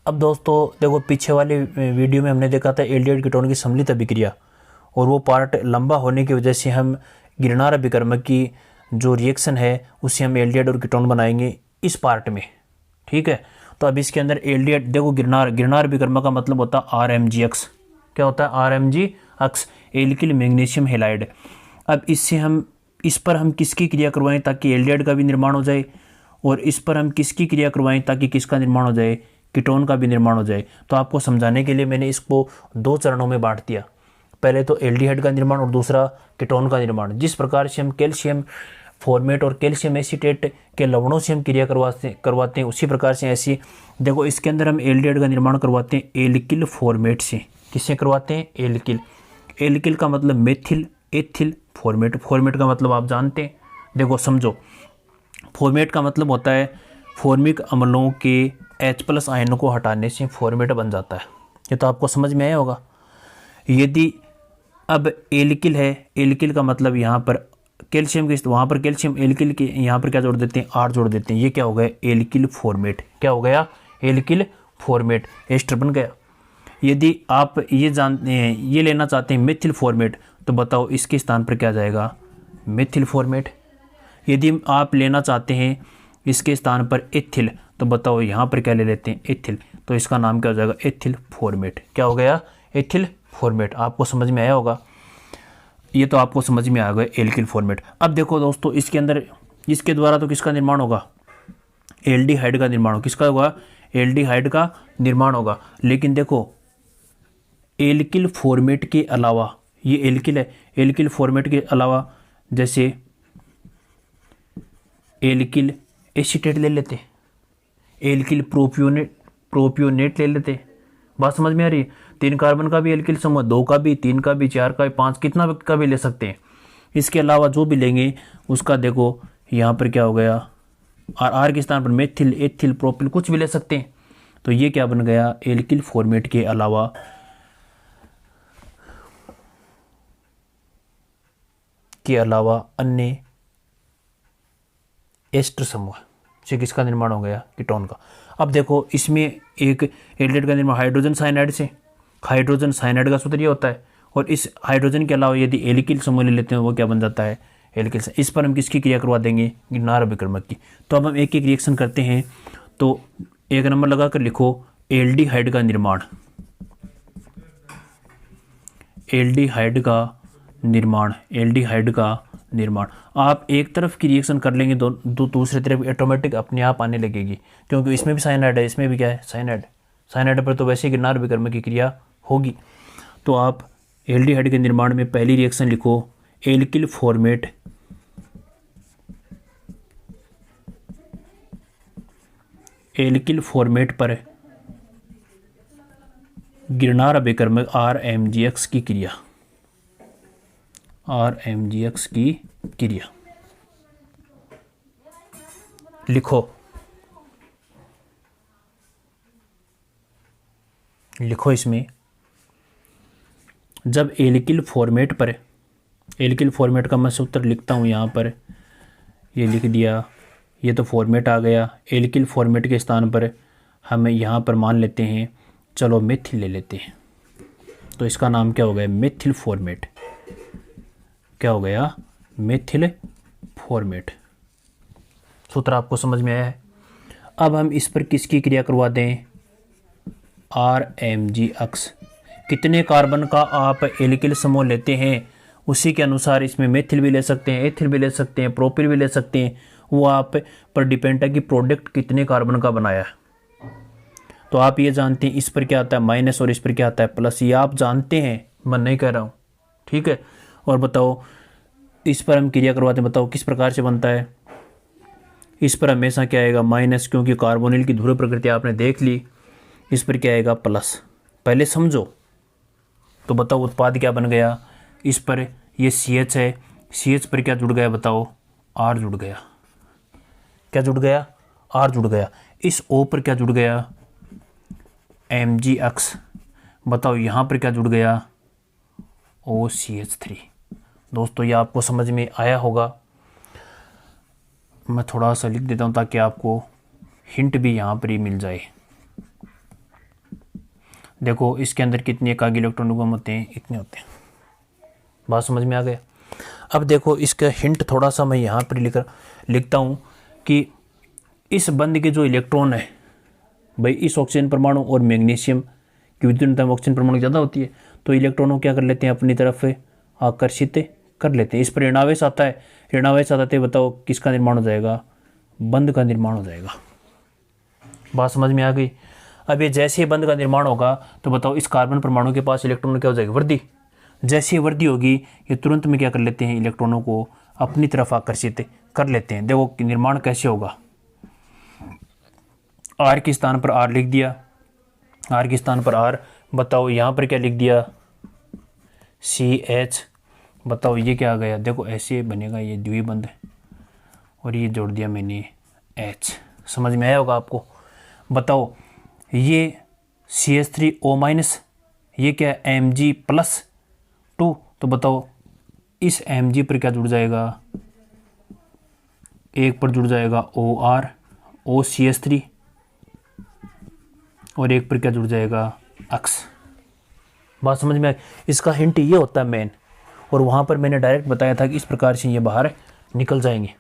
अब दोस्तों देखो, पीछे वाले वीडियो में हमने देखा था एल्डिहाइड कीटोन की सम्मिलित अभिक्रिया, और वो पार्ट लंबा होने की वजह से हम गिरनार अभिकर्मक की जो रिएक्शन है उससे हम एल्डिहाइड और कीटोन बनाएंगे इस पार्ट में। ठीक है, तो अब इसके अंदर एल्डिहाइड देखो, गिरनार अभिकर्मक का मतलब होता है RMgX। क्या होता है RMgX? Alkyl magnesium halide. अब इससे हम इस पर हम किसकी क्रिया करवाएं ताकि एल्डिहाइड का भी निर्माण हो जाए, और इस पर हम किसकी क्रिया करवाएं ताकि किसका निर्माण हो जाए, कीटोन का भी निर्माण हो जाए। तो आपको समझाने के लिए मैंने इसको 2 चरणों में बांट दिया। पहले तो एल्डिहाइड का निर्माण और दूसरा कीटोन का निर्माण। जिस प्रकार से हम कैल्शियम फॉर्मेट और कैल्शियम एसीटेट के लवणों से हम क्रिया करवाते हैं उसी प्रकार से ऐसी देखो इसके अंदर हम एल्डिहाइड का निर्माण करवाते हैं एल्किल फॉर्मेट से। किससे करवाते हैं? एल्किल। एल्किल का मतलब मेथिल एथिल फॉर्मेट। फॉर्मेट का मतलब आप जानते हैं, देखो समझो, फॉर्मेट का मतलब होता है फॉर्मिक अम्लों के H+ आयनों को हटाने से फॉर्मेट बन जाता है। ये तो आपको समझ में आया होगा। यदि अब एल्किल है, एल्किल का मतलब यहाँ पर कैल्शियम की, वहाँ पर कैल्शियम, एल्किल के यहाँ पर क्या जोड़ देते हैं? R जोड़ देते हैं। ये क्या हो गया? Alkyl format. क्या हो गया? एल्किल फॉर्मेट, एस्टर बन गया। यदि आप ये जानते हैं, ये लेना चाहते हैं मेथिल फॉर्मेट, तो बताओ इसके स्थान पर क्या जाएगा? Methyl format. यदि आप लेना चाहते हैं इसके स्थान पर एथिल, तो बताओ यहाँ पर क्या ले लेते हैं? एथिल। तो इसका नाम क्या हो जाएगा? Ethyl format. क्या हो गया? Ethyl format. आपको समझ में आया होगा, ये तो आपको समझ में आ गया एल्किल फॉर्मेट। अब देखो दोस्तों, इसके अंदर इसके द्वारा तो किसका निर्माण होगा? एल्डिहाइड का निर्माण होगा। किसका होगा? एल्डिहाइड का निर्माण होगा। लेकिन देखो एल्किल फॉर्मेट के अलावा, ये एल्किल है, एल्किल फॉर्मेट के अलावा जैसे एल्किल एसीटेट ले लेते, एल्किल प्रोपियोनेट ले लेते। बात समझ में आ रही है? 3 कार्बन का भी एल्किल समूह, 2 का भी, 3 का भी, 4 का भी, 5, कितना का भी ले सकते हैं। इसके अलावा जो भी लेंगे उसका देखो यहाँ पर क्या हो गया? R के स्थान पर मेथिल एथिल प्रोपिल कुछ भी ले सकते हैं। तो ये क्या बन गया? एल्किल फॉर्मेट के अलावा अन्य एस्टर समूह से किसका निर्माण हो गया? कीटोन का। अब देखो इसमें एक एल्डिहाइड का निर्माण हाइड्रोजन साइनाइड से। हाइड्रोजन साइनाइड का सूत्र ये होता है, और इस हाइड्रोजन के अलावा यदि एल्किल समूह ले लेते हैं वो क्या बन जाता है? एल्किल। इस पर हम किसकी क्रिया करवा देंगे? गिरनार अभिकर्मक की। तो अब हम एक एक रिएक्शन करते हैं। तो 1 नंबर लगा कर लिखो एल्डिहाइड का निर्माण। एल्डिहाइड का निर्माण, एल्डिहाइड का निर्माण। आप एक तरफ की रिएक्शन कर लेंगे तो दूसरी तरफ ऑटोमेटिक अपने आप आने लगेगी, क्योंकि इसमें भी साइनाइड है, इसमें भी क्या है? साइनाइड। साइनाइड पर तो वैसे ही गिरनार अभिकर्मक की क्रिया होगी। तो आप एल्डिहाइड के निर्माण में पहली रिएक्शन लिखो एल्किल फॉर्मेट, एल्किल फॉर्मेट पर गिरनार अभिकर्मक RMgX की क्रिया, RMgX की क्रिया लिखो। इसमें जब एल्किल फॉर्मेट पर, एल्किल फॉर्मेट का मैं सूत्र लिखता हूँ यहाँ पर, ये लिख दिया, ये तो फॉर्मेट आ गया। एल्किल फॉर्मेट के स्थान पर हम यहाँ पर मान लेते हैं, चलो मेथिल ले लेते हैं। तो इसका नाम क्या हो गया? Methyl format. क्या हो गया? Methyl format. सूत्र आपको समझ में आया है? अब हम इस पर किसकी क्रिया करवा दें? RMgX। कितने कार्बन का आप एल्किल समूह लेते हैं उसी के अनुसार इसमें मेथिल भी ले सकते हैं, एथिल भी ले सकते हैं, प्रोपिल भी ले सकते हैं। वो आप पर डिपेंड है कि प्रोडक्ट कितने कार्बन का बनाया है। तो आप ये जानते हैं इस पर क्या आता है? माइनस, और इस पर क्या आता है? प्लस। ये आप जानते हैं, मैं नहीं कह रहा हूँ। ठीक है, और बताओ इस पर हम क्रिया करवाते हैं, बताओ किस प्रकार से बनता है? इस पर हमेशा क्या आएगा? माइनस, क्योंकि कार्बोनिल की ध्रुव प्रकृति आपने देख ली। इस पर क्या आएगा? प्लस। पहले समझो। तो बताओ उत्पाद क्या बन गया? इस पर ये CH है, CH पर क्या जुड़ गया? बताओ R जुड़ गया। क्या जुड़ गया? R जुड़ गया। इस O पर क्या जुड़ गया? MgX। बताओ यहाँ पर क्या जुड़ गया? OCH3। दोस्तों ये आपको समझ में आया होगा। मैं थोड़ा सा लिख देता हूँ ताकि आपको हिंट भी यहाँ पर ही मिल जाए। देखो इसके अंदर कितने एकाकी इलेक्ट्रॉन युग्म होते हैं, इतने होते हैं। बात समझ में आ गया। अब देखो इसका हिंट थोड़ा सा मैं यहाँ पर लिखता हूँ कि इस बंध के जो इलेक्ट्रॉन है भाई, इस ऑक्सीजन परमाणु और मैग्नीशियम की विद्युत ऑक्सीजन परमाणु ज़्यादा होती है, तो इलेक्ट्रॉनों क्या कर लेते हैं, अपनी तरफ आकर्षित कर लेते हैं। इस पर ऋणावेश आता है, ऋणावेश आते बताओ किसका निर्माण हो जाएगा, बंध का निर्माण हो जाएगा। बात समझ में आ गई। अब ये जैसे ही बंध का निर्माण होगा तो बताओ इस कार्बन परमाणु के पास इलेक्ट्रॉन क्या हो जाएगी, वृद्धि। जैसे ही वृद्धि होगी ये तुरंत में क्या कर लेते हैं, इलेक्ट्रॉनों को अपनी तरफ आकर्षित कर लेते हैं। देखो निर्माण कैसे होगा, आर के स्थान पर आर लिख दिया, आर के स्थान पर आर, बताओ यहाँ पर क्या लिख दिया, CH, बताओ ये क्या आ गया, देखो ऐसे बनेगा, ये द्विबंध और ये जोड़ दिया मैंने H। समझ में आया होगा आपको। बताओ ये CH3O-, ये क्या है Mg+2, तो बताओ इस Mg पर क्या जुड़ जाएगा, एक पर जुड़ जाएगा OR, OCH3, और एक पर क्या जुड़ जाएगा X। बात समझ में आई। इसका हिंट ये होता है मेन, और वहाँ पर मैंने डायरेक्ट बताया था कि इस प्रकार से ये बाहर निकल जाएंगे।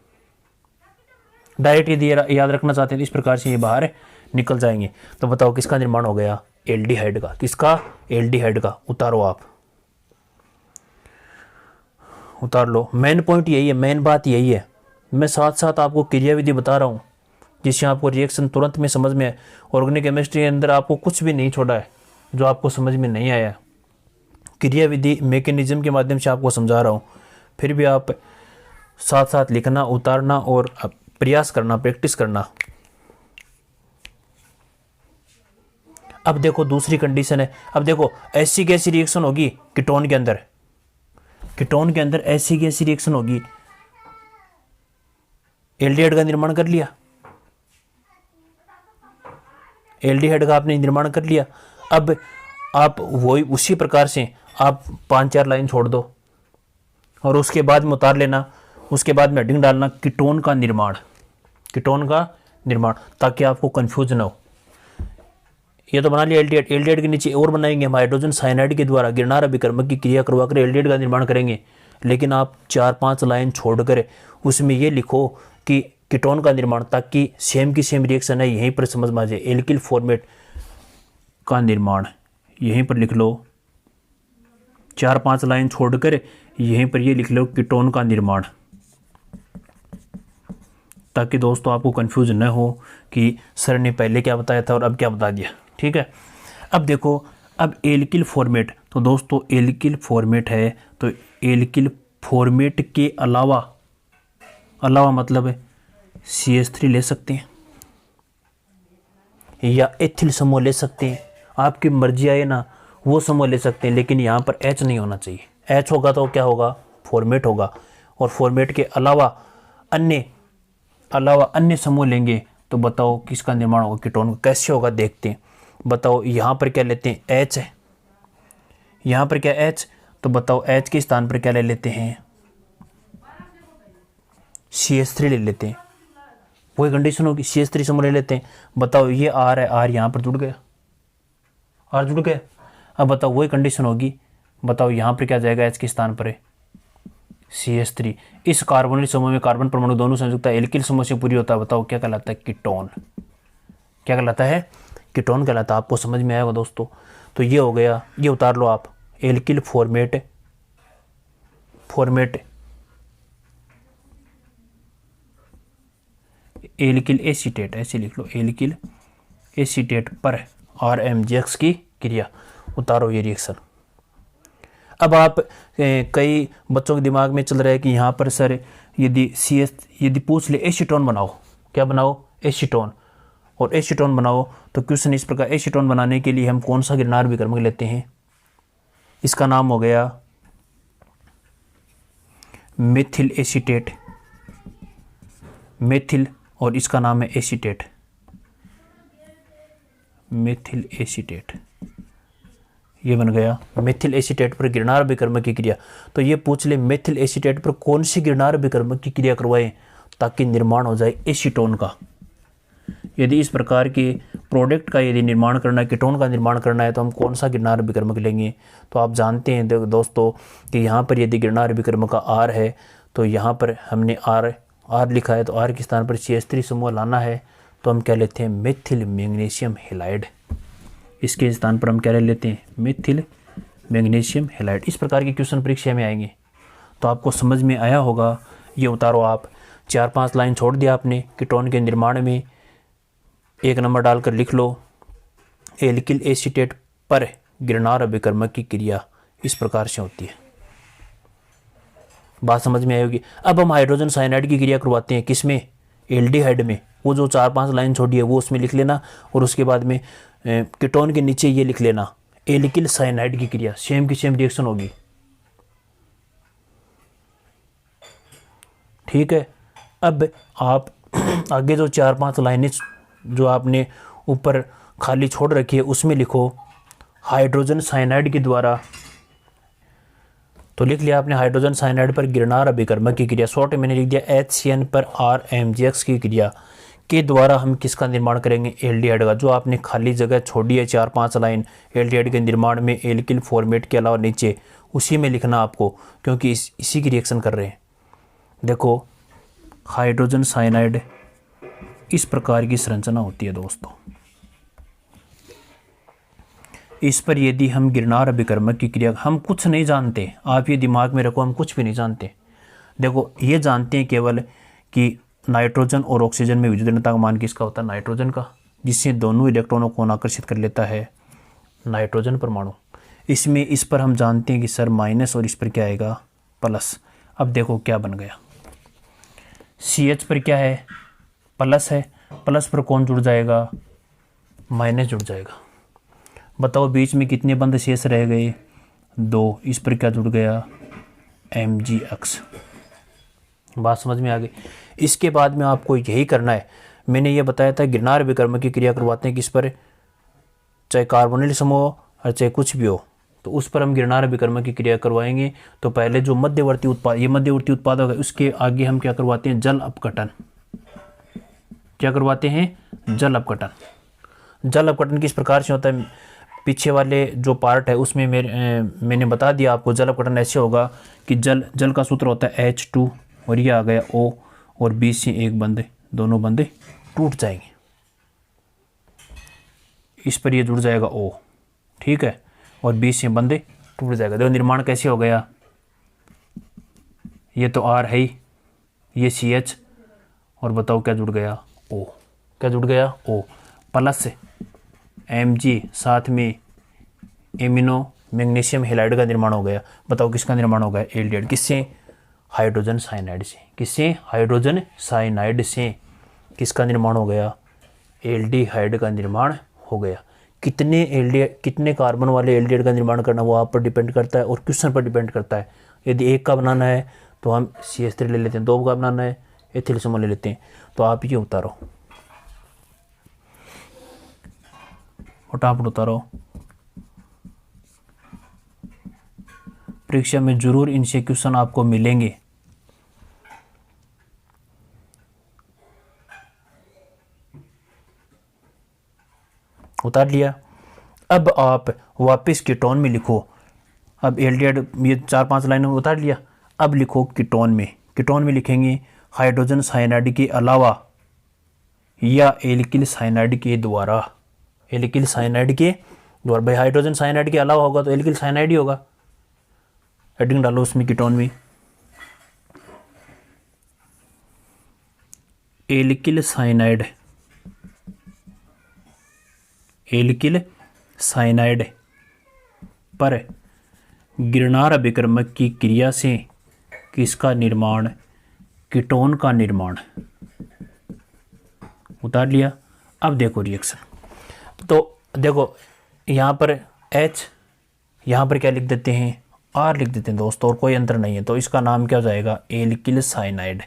डायरेक्ट यदि याद रखना चाहते हैं तो इस प्रकार से ये बाहर निकल जाएंगे। तो बताओ किसका निर्माण हो गया, एल्डिहाइड का। किसका, एल्डिहाइड का। उतारो, आप उतार लो। मेन पॉइंट यही है, मेन बात यही है। मैं साथ साथ आपको क्रियाविधि बता रहा हूँ जिससे आपको रिएक्शन तुरंत में समझ में आए। ऑर्गेनिक केमिस्ट्री के अंदर आपको कुछ भी नहीं छोड़ा है जो आपको समझ में नहीं आया। क्रियाविधि मैकेनिज्म के माध्यम से आपको समझा रहा हूँ, फिर भी आप साथ साथ लिखना, उतारना और प्रयास करना, प्रैक्टिस करना। अब देखो दूसरी कंडीशन है। अब देखो ऐसी कैसी रिएक्शन होगी कीटोन के अंदर, कीटोन के अंदर ऐसी कैसी रिएक्शन होगी। एल्डिहाइड का निर्माण कर लिया, एल्डिहाइड का आपने निर्माण कर लिया। अब आप वही उसी प्रकार से आप 5-4 लाइन छोड़ दो और उसके बाद में उतार लेना, उसके बाद में हेडिंग डालना कीटोन का निर्माण, कीटोन का निर्माण, ताकि आपको कंफ्यूज ना हो। ये तो बना लिया एल्डिहाइड, एल्डिहाइड के नीचे और बनाएंगे हम हाइड्रोजन साइनाइड के द्वारा गिरनार अभिकर्मक की क्रिया करवाकर एल्डिहाइड का निर्माण करेंगे। लेकिन आप 4-5 लाइन छोड़कर उसमें ये लिखो कि कीटोन का निर्माण, ताकि सेम की सेम रिएक्शन है यहीं पर समझ में आ जाए। एल्किल फॉर्मेट का निर्माण यहीं पर लिख लो, 4-5 लाइन छोड़कर यहीं पर ये लिख लो कीटोन का निर्माण, ताकि दोस्तों आपको कंफ्यूज न हो कि सर ने पहले क्या बताया था और अब क्या बता दिया। ठीक है। अब देखो, अब एल्किल फॉर्मेट, तो दोस्तों एल्किल फॉर्मेट है तो एल्किल फॉर्मेट के अलावा मतलब CH3 ले सकते हैं या एथिल समूह ले सकते हैं, आपकी मर्जी आए ना, वो समूह ले सकते हैं। लेकिन यहाँ पर H नहीं होना चाहिए। H होगा तो क्या होगा, फॉर्मेट होगा। और फॉर्मेट के अलावा अन्य समूह लेंगे तो बताओ किसका निर्माण होगा, कीटोन का। कैसे होगा देखते हैं। बताओ यहाँ पर क्या लेते हैं, H है, यहाँ पर क्या H, तो बताओ H के स्थान पर क्या ले लेते हैं, CH3 ले लेते हैं। वही कंडीशन होगी, CH3 समूह ले लेते हैं। बताओ ये R है, R यहाँ पर जुड़ गया, R जुड़ गया। अब बताओ वही कंडीशन होगी, बताओ यहाँ पर क्या जाएगा, H के स्थान पर है CH3। इस कार्बोनिल समूह में कार्बन परमाणु दोनों संयुक्त एल्किल समूह से पूरी होता है। बताओ क्या कहलाता है, कीटोन। क्या कहलाता है, कीटोन कहलाता है। आपको समझ में आएगा दोस्तों। तो ये हो गया, ये उतार लो आप, एल्किल फॉर्मेट एल्किल एसीटेट, ऐसे लिख लो, एल्किल एसीटेट पर RMGX की क्रिया। उतारो ये रिएक्शन। अब आप कई बच्चों के दिमाग में चल रहा है कि यहाँ पर सर यदि पूछ ले एसीटोन बनाओ, क्या बनाओ, एसीटोन, और एसीटोन बनाओ तो क्वेश्चन इस प्रकार, एसीटोन बनाने के लिए हम कौन सा गिरनार विकर्मक लेते हैं, इसका नाम हो गया मेथिल एसीटेट, मेथिल, और इसका नाम है एसीटेट, मेथिल एसीटेट। ये बन गया मेथिल एसीटेट पर गिरनार विकर्मक की क्रिया। तो ये पूछ ले मेथिल एसीटेट पर कौन सी गिरनार विकर्मक की क्रिया करवाएं ताकि निर्माण हो जाए एसीटोन का। यदि इस प्रकार के प्रोडक्ट का यदि निर्माण करना है, कीटोन का निर्माण करना है, तो हम कौन सा गिरनार अभिकर्मक लेंगे? तो आप जानते हैं दोस्तों कि यहाँ पर यदि गिरनार अभिकर्मक का आर है तो यहाँ पर हमने आर लिखा है, तो आर के स्थान पर CH3 समूह लाना है, तो हम क्या लेते हैं? Mithil magnesium halide. इसके स्थान पर हम क्या ले लेते हैं? Mithil magnesium halide. इस प्रकार के क्वेश्चन परीक्षा में आएंगे, तो आपको समझ में आया होगा। ये उतारो आप, 4-5 लाइन छोड़ दिया आपने कीटोन के निर्माण में, 1 नंबर डालकर लिख लो, एल्किल एसीटेट पर गिरनार अभिकर्मक की क्रिया इस प्रकार से होती है। बात समझ में आई होगी। अब हम हाइड्रोजन साइनाइड की क्रिया करवाते हैं, किसमें? एल्डिहाइड में। वो जो 4-5 लाइन छोड़ी है वो उसमें लिख लेना, और उसके बाद में कीटोन के नीचे ये लिख लेना, एल्किल साइनाइड की क्रिया। सेम की सेम रिएक्शन होगी, ठीक है। अब आप आगे जो 4-5 लाइनें जो आपने ऊपर खाली छोड़ रखी है उसमें लिखो हाइड्रोजन साइनाइड के द्वारा। तो लिख लिया आपने हाइड्रोजन साइनाइड पर गिरनार अभिकर्मक की क्रिया। शॉर्ट में मैंने लिख दिया HCN पर RMGX की क्रिया के द्वारा हम किसका निर्माण करेंगे? एल्डिहाइड का। जो आपने खाली जगह छोड़ी है 4-5 लाइन एल्डिहाइड के निर्माण में एल्किल फॉर्मेट के अलावा नीचे, उसी में लिखना आपको, क्योंकि इसी की रिएक्शन कर रहे हैं। देखो हाइड्रोजन साइनाइड इस प्रकार की संरचना होती है दोस्तों। इस पर यदि हम गिरनार अभिकर्मक की क्रिया, हम कुछ नहीं जानते, आप ये दिमाग में रखो, हम कुछ भी नहीं जानते। देखो ये जानते हैं केवल कि नाइट्रोजन और ऑक्सीजन में विद्युत का मान किसका होता है? नाइट्रोजन का, जिससे दोनों इलेक्ट्रॉनों को आकर्षित कर लेता है नाइट्रोजन परमाणु। इसमें इस पर हम जानते हैं कि सर माइनस, और इस पर क्या आएगा? प्लस। अब देखो क्या बन गया, CH पर क्या है? प्लस है, प्लस पर कौन जुड़ जाएगा? माइनस जुड़ जाएगा। बताओ बीच में कितने बंद शेष रह गए? 2। इस पर क्या जुड़ गया? MgX। बात समझ में आ गई। इसके बाद में आपको यही करना है, मैंने ये बताया था गिरनार अभिकर्मक की क्रिया करवाते हैं किस पर? चाहे कार्बोनिल समूह और चाहे कुछ भी हो, तो उस पर हम गिरनार अभिकर्मक की क्रिया करवाएंगे। तो पहले जो मध्यवर्ती उत्पाद, ये मध्यवर्ती उत्पादक है, उसके आगे हम क्या करवाते हैं? जल अपघटन। क्या करवाते हैं? जल अपघटन। जल अपघटन किस प्रकार से होता है? पीछे वाले जो पार्ट है उसमें मैंने बता दिया आपको। जल अपघटन ऐसे होगा कि जल का सूत्र होता है H2, और ये आ गया O, और बीच से एक बंद, दोनों बंदे टूट जाएंगे। इस पर ये जुड़ जाएगा O, ठीक है, और बीच से बंदे टूट जाएगा। देखो निर्माण कैसे हो गया? ये तो R है ही, ये CH, और बताओ क्या जुड़ गया? O। क्या जुड़ गया? O प्लस Mg, साथ में एमिनो मैग्नीशियम हैलाइड का निर्माण हो गया। बताओ किसका निर्माण हो गया? एल्डिहाइड। किससे? हाइड्रोजन साइनाइड से। किससे? हाइड्रोजन साइनाइड से किसका निर्माण हो गया? एल्डिहाइड का निर्माण हो गया। कितने कार्बन वाले एल्डिहाइड का निर्माण करना वो आप पर डिपेंड करता है और क्वेश्चन पर डिपेंड करता है। यदि 1 का बनाना है तो हम CH3 ले लेते हैं, 2 का बनाना है एथिल समूह ले लेते हैं। तो आप ये उतारो, फटाफट उतारो, परीक्षा में जरूर इनसे क्वेश्चन आपको मिलेंगे। उतार लिया। अब आप वापस कीटोन में लिखो। अब एल्डिहाइड ये 4-5 लाइनों में उतार लिया। अब लिखो कीटोन में। कीटोन में लिखेंगे हाइड्रोजन साइनाइड के अलावा या एल्किल साइनाइड के द्वारा। एल्किल साइनाइड के द्वारा, भाई हाइड्रोजन साइनाइड के अलावा होगा तो एल्किल साइनाइड ही होगा। हेडिंग डालो उसमें कीटोन में, एल्किल साइनाइड। एल्किल साइनाइड पर गिरनार अभिकर्मक की क्रिया से किसका निर्माण? कीटोन का निर्माण। उतार लिया। अब देखो रिएक्शन, तो देखो यहाँ पर H, यहाँ पर क्या लिख देते हैं? R लिख देते हैं दोस्तों, और कोई अंतर नहीं है। तो इसका नाम क्या हो जाएगा? Alkyl cyanide.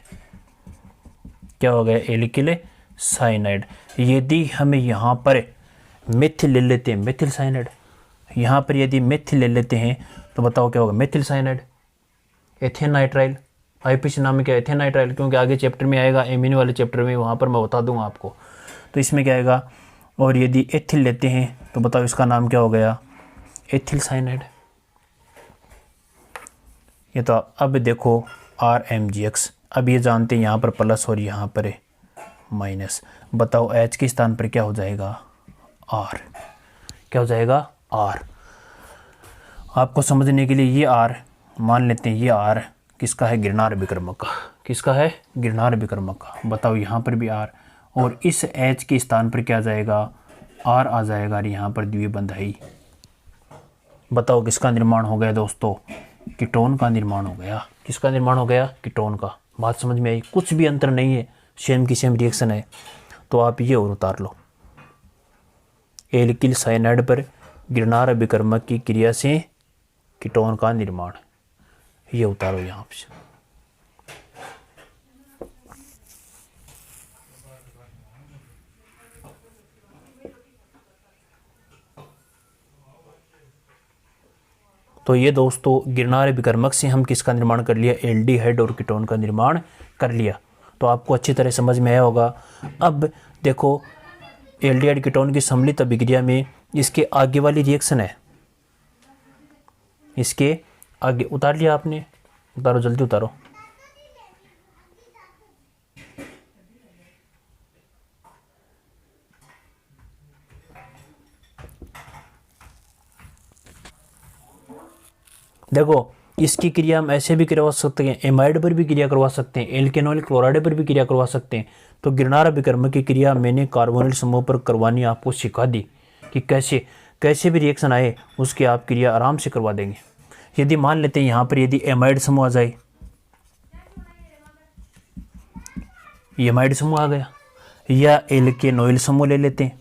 क्या हो गया? Alkyl cyanide. यदि हमें यहाँ पर मिथिल ले लेते हैं, मिथिल साइनाइड, यहाँ पर यदि मिथिल ले लेते हैं तो बताओ क्या होगा? Mithil cyanide. Ethane nitrile, IPC नाम में क्या? एथेन नाइट्राइल, क्योंकि आगे चैप्टर में आएगा, एमिनो वाले चैप्टर में, वहाँ पर मैं बता दूंगा आपको। तो इसमें क्या आएगा? और यदि एथिल लेते हैं तो बताओ इसका नाम क्या हो गया, एथिल साइनाइड। ये तो अब देखो RMgX, अब ये जानते हैं यहाँ पर प्लस और यहाँ पर है माइनस। बताओ H के स्थान पर क्या हो जाएगा, R। क्या हो जाएगा, R। आपको समझने के लिए ये R मान लेते हैं, ये R किसका है, गिरनार विक्रमक का। किसका है, गिरनार विक्रमक का। बताओ यहाँ पर भी R, और इस H के स्थान पर क्या आ जाएगा, R आ जाएगा, और यहाँ पर द्विबंधाई। बताओ किसका निर्माण हो गया दोस्तों, कीटोन का निर्माण हो गया। किसका निर्माण हो गया, कीटोन का। बात समझ में आई, कुछ भी अंतर नहीं है, सेम की सेम रिएक्शन है। तो आप ये और उतार लो, एल्किल साइनाइड पर गिरनार विक्रमक की क्रिया से कीटोन का निर्माण, ये उतारो यहाँ पे। तो ये दोस्तों गिरनार विक्रमक से हम किसका निर्माण कर लिया, एल्डिहाइड और कीटोन का निर्माण कर लिया। तो आपको अच्छी तरह समझ में आया होगा। अब देखो एल्डिहाइड कीटोन की सम्मिलित अभिक्रिया में इसके आगे वाली रिएक्शन है, इसके आगे उतार लिया आपने, उतारो जल्दी उतारो। देखो इसकी क्रिया हम ऐसे भी करवा सकते हैं, एमाइड पर भी क्रिया करवा सकते हैं, एल्केनॉइल क्लोराइड पर भी क्रिया करवा सकते हैं। तो गिरनार विक्रमक की क्रिया मैंने कार्बोनिल समूह पर करवानी आपको सिखा दी कि कैसे कैसे भी रिएक्शन आए उसकी आप क्रिया आराम से करवा देंगे। यदि मान लेते हैं यहाँ पर यदि एमाइड समूह आ जाए, एमाइड समूह आ गया, या एल्केनॉइल समूह ले लेते हैं।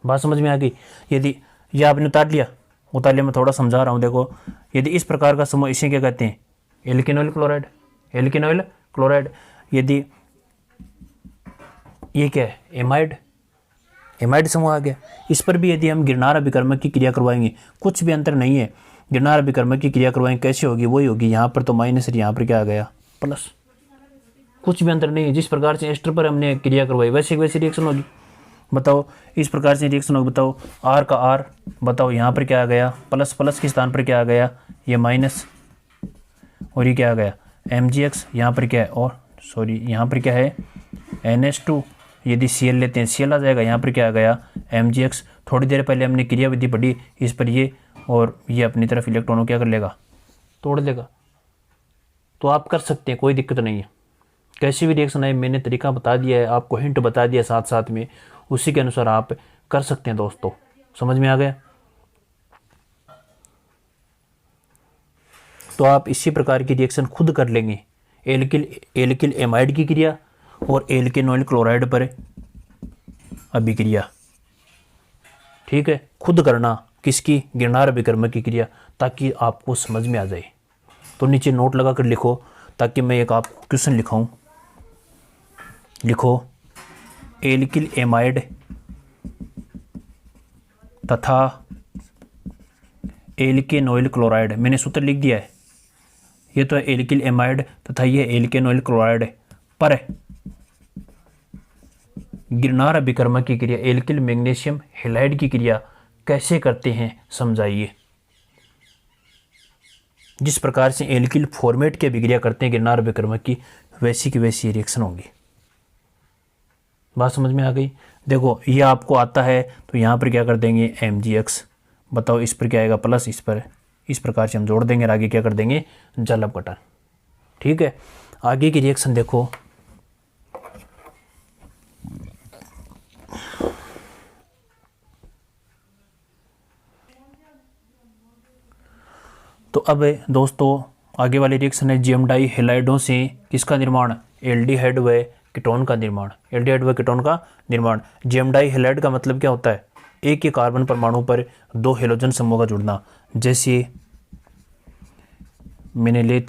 बात समझ में आ गई। यदि यह आपने उतार लिया, मैं थोड़ा समझा रहा हूँ। देखो यदि इस प्रकार का समूह, इसे क्या कहते हैं, एल्केनॉइल क्लोराइड, एल्केनॉइल क्लोराइड। यदि ये क्या है, एमाइड, एमाइड समूह आ गया। इस पर भी यदि हम गिरनार विक्रमक की क्रिया करवाएंगे, कुछ भी अंतर नहीं है। गिरनार विक्रमक की क्रिया करवाएंगे, कैसे होगी, वही होगी। यहाँ पर तो माइनस और यहाँ पर क्या आ गया, प्लस। कुछ भी अंतर नहीं है। जिस प्रकार से एस्टर पर हमने क्रिया करवाई वैसे वैसी रिएक्शन होगी। बताओ इस प्रकार से रिएक्शन होगी। बताओ R का R, बताओ यहाँ पर क्या आ गया, प्लस, प्लस के स्थान पर क्या आ गया, ये माइनस, और ये क्या आ गया, MgX। यहाँ पर क्या है, और सॉरी यहाँ पर क्या है, NH2। यदि Cl लेते हैं, Cl आ जाएगा। यहाँ पर क्या आ गया, MgX। थोड़ी देर पहले हमने क्रिया विधि पढ़ी, इस पर ये और ये अपनी तरफ इलेक्ट्रॉनों क्या कर लेगा, तोड़ देगा। तो आप कर सकते हैं, कोई दिक्कत नहीं है। कैसी भी रिएक्शन आए मैंने तरीका बता दिया है, आपको हिंट बता दिया साथ साथ में, उसी के अनुसार आप कर सकते हैं दोस्तों। समझ में आ गया। तो आप इसी प्रकार की रिएक्शन खुद कर लेंगे, एल्किल एमाइड की क्रिया और एल्केनॉइल क्लोराइड पर अभिक्रिया। ठीक है, खुद करना, किसकी, गिरनार विक्रमक की क्रिया, ताकि आपको समझ में आ जाए। तो नीचे नोट लगा कर लिखो, ताकि मैं एक आपको क्वेश्चन लिखाऊं। लिखो एल्किल एमाइड तथा एल्केनॉइल क्लोराइड, मैंने सूत्र लिख दिया है। ये तो है एल्किल एमाइड तथा ये एल्केनॉइल क्लोराइड पर गिरनार विक्रमक की क्रिया, एल्किल मैग्नीशियम हैलाइड की क्रिया कैसे करते हैं समझाइए। जिस प्रकार से एल्किल फॉर्मेट की अभिक्रिया करते हैं गिरनार विक्रमक की, वैसी की वैसी रिएक्शन होंगी। बात समझ में आ गई। देखो ये आपको आता है तो यहाँ पर क्या कर देंगे, MgX। बताओ इस पर क्या आएगा, प्लस, इस पर, इस प्रकार से हम जोड़ देंगे और आगे क्या कर देंगे, जल अपघटन। ठीक है, आगे की रिएक्शन देखो। तो अब दोस्तों आगे वाली रिएक्शन है जियमडाई हैलाइडों से किसका निर्माण, एल्डिहाइड व कीटोन का निर्माण, एल्डिहाइड व कीटोन का निर्माण। जियमडाई हैलाइड का मतलब क्या होता है, एक ही कार्बन परमाणु पर दो हेलोजन समूह का जुड़ना। जैसे मैंने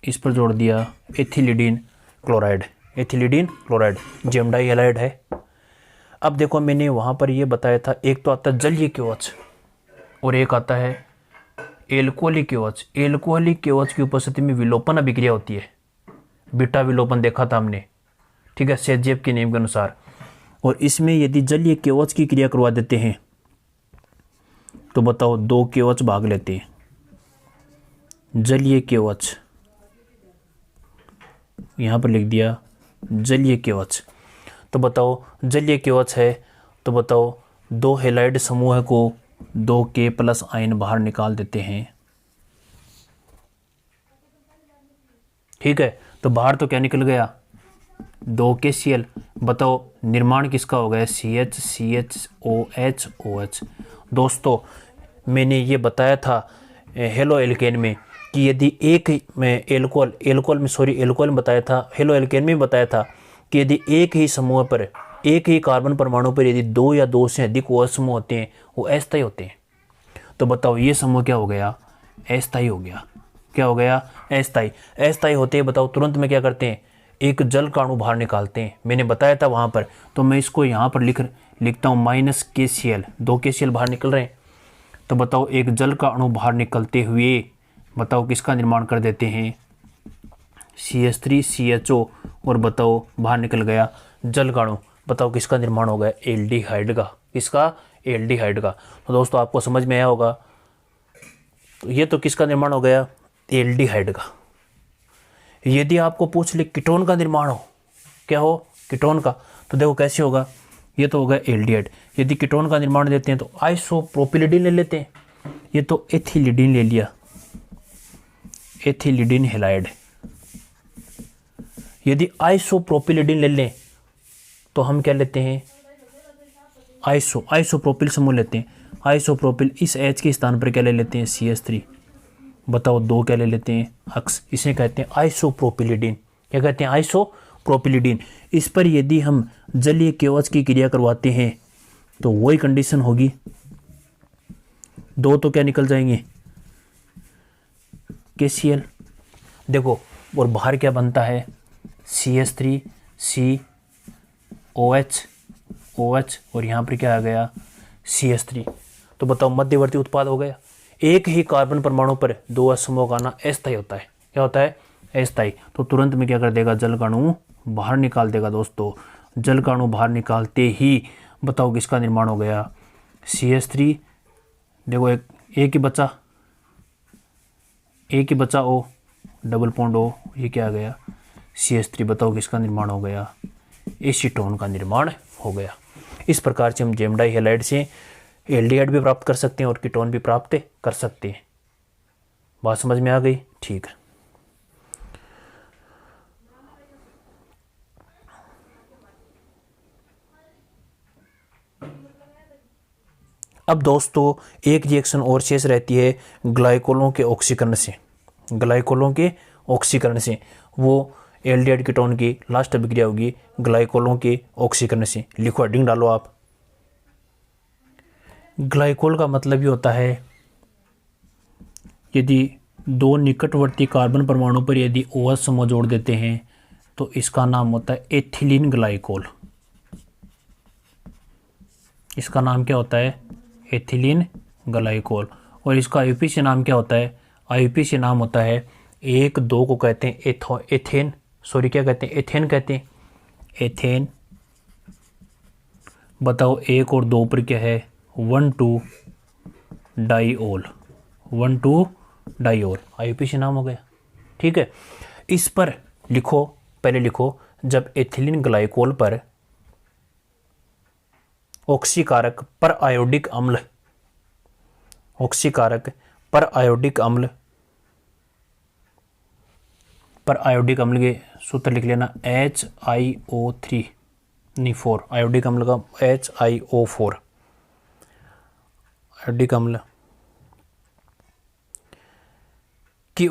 इस पर जोड़ दिया एथिलीडीन क्लोराइड, एथिलीडीन क्लोराइड जियमडाई हैलाइड है। अब देखो मैंने वहाँ पर ये बताया था, एक तो आता है जलीय KOH और एक आता है एल्कोहलिक KOH। एल्कोहलिक KOH की उपस्थिति में विलोपन अभिक्रिया होती है, बीटा विलोपन देखा था हमने। ठीक है, सेजेव के नियम के अनुसार। और इसमें यदि जलीय KOH की क्रिया करवा देते हैं तो बताओ 2 KOH भाग लेते हैं। जलीय KOH यहाँ पर लिख दिया जलीय KOH। तो बताओ जलीय KOH है तो बताओ 2 हेलाइड समूह को 2K+ आयन बाहर निकाल देते हैं। ठीक है, तो बाहर तो क्या निकल गया 2KCl। बताओ निर्माण किसका हो गया CH OH। दोस्तों मैंने ये बताया था हेलो एल्केन में कि यदि एक में एल्कोहल में बताया था, हेलो एल्केन में बताया था कि यदि एक ही समूह पर, एक ही कार्बन परमाणु पर यदि 2 या 2 से अधिक OH समूह होते हैं वो अस्थायी होते हैं। तो बताओ ये समूह क्या हो गया अस्थायी हो गया। क्या हो गया अस्थायी। अस्थायी होते हैं बताओ तुरंत में क्या करते हैं एक जल का अणु बाहर निकालते हैं। मैंने बताया था वहाँ पर, तो मैं इसको यहाँ पर लिखता हूँ -KCl। 2KCl बाहर निकल रहे हैं। तो बताओ एक जल का अणु बाहर निकलते हुए बताओ किसका निर्माण कर देते हैं CH3CHO। और बताओ बाहर निकल गया जल का अणु। बताओ किसका निर्माण हो गया एल्डिहाइड का। किसका एल्डिहाइड का। तो दोस्तों आपको समझ में आया होगा। तो ये तो किसका निर्माण हो गया एल्डिहाइड का। यदि आपको पूछ ले कीटोन का निर्माण हो, क्या हो कीटोन का, तो देखो कैसे होगा। ये तो होगा एल्डिहाइड। यदि कीटोन का निर्माण देते हैं तो आइसोप्रोपिलिडीन ले लेते हैं। ये तो एथिलीडीन ले लिया, एथिलीडीन हेलाइड। यदि आइसोप्रोपिलिडीन ले लें तो हम क्या लेते हैं आइसोप्रोपिल समूह लेते हैं। आइसोप्रोपिल इस H के स्थान पर क्या ले लेते हैं CH3। बताओ 2 क्या ले लेते हैं हक्स। इसे कहते हैं आइसोप्रोपिलिडीन। क्या कहते हैं आइसोप्रोपिलिडीन। इस पर यदि हम जलीय KOH की क्रिया करवाते हैं तो वही कंडीशन होगी, 2 तो क्या निकल जाएंगे KCl। देखो और बाहर क्या बनता है CH3COH और यहाँ पर क्या आ गया CH3। तो बताओ मध्यवर्ती उत्पाद हो गया। एक ही कार्बन परमाणु पर 2 समूह का आना अस्थायी होता है। क्या होता है अस्थायी। तो तुरंत में क्या कर देगा जल का अणु बाहर निकाल देगा। दोस्तों जल का अणु बाहर निकालते ही बताओ किसका निर्माण हो गया CH3। देखो एक ही बचा O डबल बॉन्ड O, ये क्या आ गया CH3। बताओ किसका निर्माण हो गया एसीटोन का निर्माण हो गया। इस प्रकार से हम जेमडाई हेलाइड से एल्डिहाइड भी प्राप्त कर सकते हैं और कीटोन भी प्राप्त कर सकते हैं। बात समझ में आ गई। ठीक है, अब दोस्तों एक रिएक्शन और शेष रहती है ग्लाइकोलों के ऑक्सीकरण से। ग्लाइकोलों के ऑक्सीकरण से वो एल्डिहाइड कीटोन की लास्ट अभिक्रिया होगी ग्लाइकोलों के ऑक्सीकरण से। लिखो हेडिंग डालो आप। ग्लाइकोल का मतलब ये होता है यदि 2 निकटवर्ती कार्बन परमाणु पर यदि OH समूह जोड़ देते हैं तो इसका नाम होता है एथिलीन ग्लाइकोल। इसका नाम क्या होता है एथिलीन ग्लाइकोल। और इसका IUPAC नाम क्या होता है IUPAC नाम होता है 1 2 को कहते हैं एथेन। क्या कहते हैं एथेन कहते हैं एथेन। बताओ 1 और 2 पर क्या है 1,2 डाइओल। 1,2 डाइओल IUPAC नाम हो गया। ठीक है, इस पर लिखो, पहले लिखो जब एथिलीन ग्लाइकोल पर ऑक्सीकारक पर आयोडिक अम्ल, ऑक्सीकारक पर आयोडिक अम्ल, पर आयोडिक अम्ल के सूत्र लिख लेना HiO3 नहीं 4, आयोडिक अम्ल का HiO4। आयोडिक अम्ल की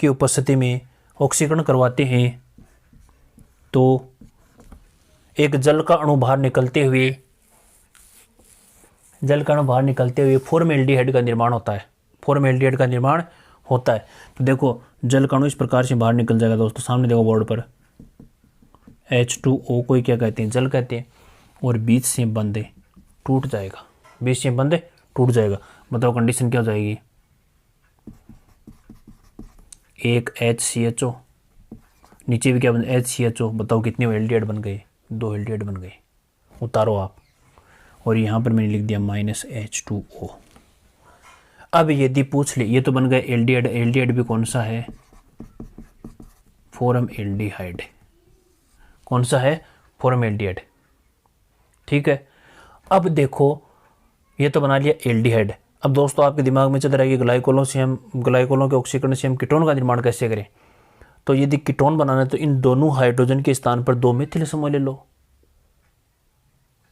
उपस्थिति में ऑक्सीकरण करवाते हैं तो एक जल का अणु बाहर निकलते हुए फॉर्मल्डिहाइड का निर्माण होता है। फॉर्मल्डिहाइड का निर्माण होता है। तो देखो जल का अणु इस प्रकार से बाहर निकल जाएगा। दोस्तों सामने देखो बोर्ड पर H2O को क्या कहते हैं जल कहते हैं। और बीच से बंद टूट जाएगा, बीच से बंद टूट जाएगा। बताओ कंडीशन क्या हो जाएगी 1 HCHO नीचे भी क्या बन HCHO, बताओ कितने एल्डिहाइड बन गए, 2 एल्डिहाइड बन गए। उतारो आप, और यहाँ पर मैंने लिख दिया -H2O। अब यदि पूछ ले, ये तो बन गए एल्डिहाइड, एल्डिहाइड भी कौन सा है, फॉर्मएल्डिहाइड। कौन सा है, फॉर्मएल्डिहाइड, ठीक है। अब देखो ये तो बना लिया एल्डिहाइड। अब दोस्तों आपके दिमाग में चल रहा है कि ग्लाइकोलों के ऑक्सीकरण से हम कीटोन का निर्माण कैसे करें। तो यदि कीटोन बनाना है तो इन दोनों हाइड्रोजन के स्थान पर 2 मिथिल समूह ले लो।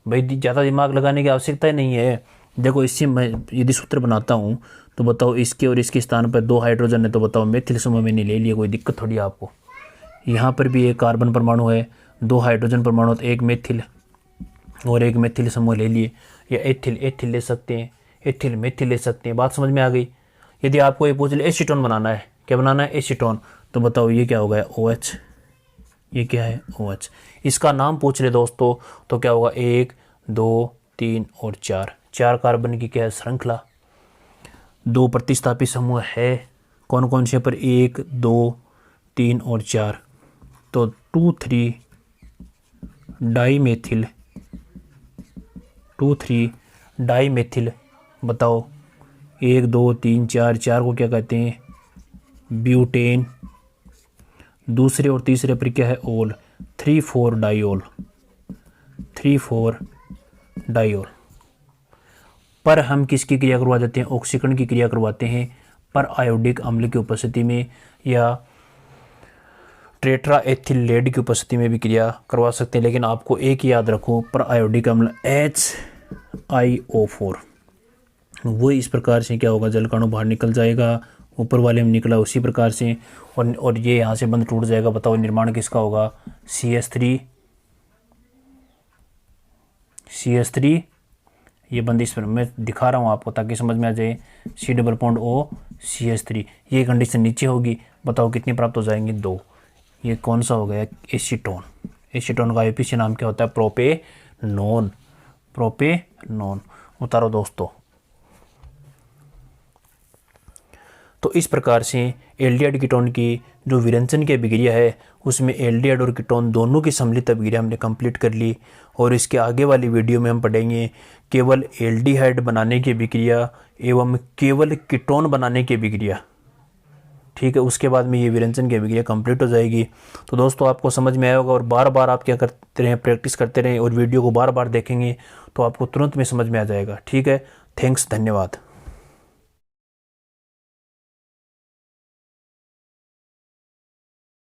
भाई ज़्यादा दिमाग लगाने की आवश्यकता ही नहीं है। देखो इससे मैं यदि सूत्र बनाता हूँ तो बताओ इसके और इसके स्थान पर 2 हाइड्रोजन है, तो बताओ मिथिल समूह मैंने ले लिया, कोई दिक्कत थोड़ी आपको। यहाँ पर भी एक कार्बन परमाणु है, 2 हाइड्रोजन परमाणु, तो एक मिथिल और एक मिथिल समूह ले लिए, या एथिल ले सकते हैं, एथिल मिथिल ले सकते हैं। बात समझ में आ गई। यदि आपको ये पूछ ले एसीटोन बनाना है, क्या बनाना है, एसीटोन, तो बताओ ये क्या होगा, OH। ये क्या है, OH। इसका नाम पूछ ले दोस्तों तो क्या होगा, 1 2 3 और 4 कार्बन की क्या है, श्रृंखला। 2 प्रतिस्थापी समूह है, कौन कौन से पर, 1 2 3 और 4, तो 2,3 डाईमेथिल, 2,3 डाईमेथिल। बताओ 1 2 3 4 को क्या कहते हैं, ब्यूटेन। दूसरे और तीसरे पर क्या है, ओल, 3,4 डाइओल, 3,4 डाइओल। पर हम किसकी क्रिया करवा देते हैं, ऑक्सीकरण की क्रिया करवाते हैं पर आयोडिक अम्ल की उपस्थिति में, या टेट्रा एथिल लेड की उपस्थिति में भी क्रिया करवा सकते हैं। लेकिन आपको एक याद रखो, पर आयोडिक अम्ल HiO4, वो इस प्रकार से क्या होगा, जलकणु बाहर निकल जाएगा, ऊपर वाले में निकला उसी प्रकार से, और ये यहाँ से बंध टूट जाएगा। बताओ निर्माण किसका होगा, CH3। ये बंद इस पर मैं दिखा रहा हूँ आपको ताकि समझ में आ जाए, C≡O CH3। ये कंडीशन नीचे होगी, बताओ कितनी प्राप्त हो जाएंगी, 2। ये कौन सा हो गया, एसीटोन। एसीटोन का आईपीसी नाम क्या होता है, प्रोपेनॉन। उतारो दोस्तों। तो इस प्रकार से एल्डिहाइड कीटोन की जो विरंजन की अभिक्रिया है उसमें एल्डिहाइड और कीटोन दोनों की सम्मिलित अभिक्रिया हमने कंप्लीट कर ली। और इसके आगे वाली वीडियो में हम पढ़ेंगे केवल एल्डिहाइड बनाने की अभिक्रिया एवं केवल कीटोन बनाने की अभिक्रिया, ठीक है। उसके बाद में ये विरंजन की अभिक्रिया कंप्लीट हो जाएगी। तो दोस्तों आपको समझ में आया होगा, और बार बार आप क्या करते रहें, प्रैक्टिस करते रहें और वीडियो को बार बार देखेंगे तो आपको तुरंत में समझ में आ जाएगा, ठीक है। थैंक्स, धन्यवाद।